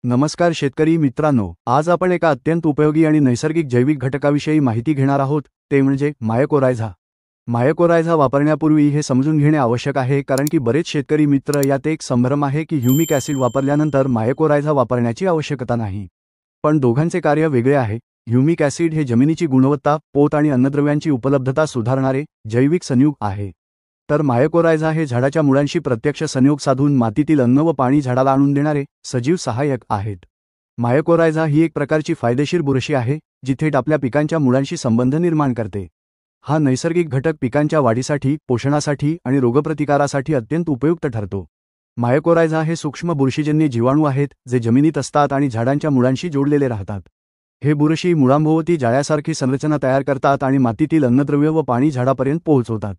नमस्कार शेतकरी मित्रांनो, आज आपण एका अत्यंत उपयोगी आणि नैसर्गिक जैविक घटकाविषयी माहिती घेणार आहोत, ते म्हणजे मायकोरायझा। मायकोरायझा वापरण्यापूर्वी हे समजून घेणे आवश्यक आहे कारण की बरेच शेतकरी मित्र यात एक संभ्रम आहे की ह्युमिक ॲसिड वापरल्यानंतर मायकोरायझा वापरण्याची आवश्यकता नाही। पण दोघांचे कार्य वेगळे आहे। ह्युमिक ॲसिड हे जमिनीची गुणवत्ता, पोत आणि अन्नद्रव्यांची उपलब्धता सुधारणारे जैविक संयुग आहे, तर मायकोरायझा हे झाडाच्या मुळांशी प्रत्यक्ष संयोग साधून मातीतील अन्न व पाणी झाडाला आणून देणारे सजीव सहाय्यक आहेत। मायकोरायझा ही एक प्रकारची फायदेशीर बुरशी आहे, जी थेट आपल्या पिकांच्या मुळांशी संबंध निर्माण करते। हा नैसर्गिक घटक पिकांच्या वाढीसाठी, पोषणासाठी आणि रोगप्रतिकारासाठी अत्यंत उपयुक्त ठरतो। मायकोरायझा हे सूक्ष्म बुरशीजन्य जीवाणू आहेत जे जमिनीत असतात आणि झाडांच्या मुळांशी जोडलेले राहतात। हे बुरशी मुळांभोवती जाळ्यासारखी संरचना तयार करतात आणि मातीतील अन्नद्रव्य व पाणी झाडापर्यंत पोहोचवतात।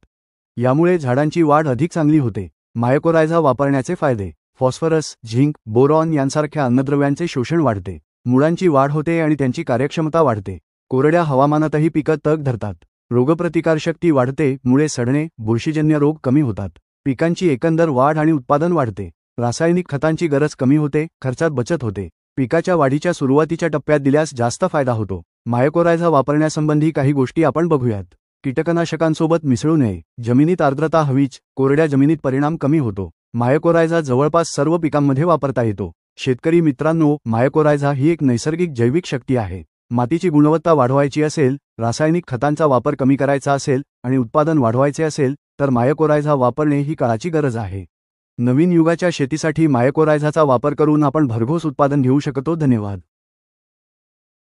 यामुळे झाडांची वाढ अधिक चांगली होते। मायकोरायझा वापरण्याचे फायदे: फॉस्फरस, झिंक, बोरॉन यांसारख्या अन्नद्रव्यांचे शोषण वाढते, मुळांची वाढ होते आणि त्यांची कार्यक्षमता वाढते। कोरड्या हवामानातही पिकं तग धरतात। रोगप्रतिकारशक्ती वाढते, मुळे सडणे, बुरशीजन्य रोग कमी होतात। पिकांची एकंदर वाढ आणि उत्पादन वाढते। रासायनिक खतांची गरज कमी होते, खर्चात बचत होते। पिकाच्या वाढीच्या सुरुवातीच्या टप्प्यात दिल्यास जास्त फायदा होतो। मायकोरायझा वापरण्यासंबंधी काही गोष्टी आपण बघूयात। कीटकनाशकांसोबत मिसळू नये। जमिनीत आर्द्रता हवीच, कोरड्या जमिनीत परिणाम कमी होतो। मायकोरायझा जवळपास सर्व पिकांमध्ये वापरता येतो। शेतकरी मित्रांनो, मायकोरायझा ही एक नैसर्गिक जैविक शक्ती आहे। मातीची गुणवत्ता वाढवायची असेल, रासायनिक खतांचा वापर कमी करायचा असेल आणि उत्पादन वाढवायचे असेल, तर मायकोरायझा वापरणे ही काळाची गरज आहे। नवीन युगाच्या शेतीसाठी मायकोरायझाचा वापर करून आपण भरघोस उत्पादन घेऊ शकतो। धन्यवाद।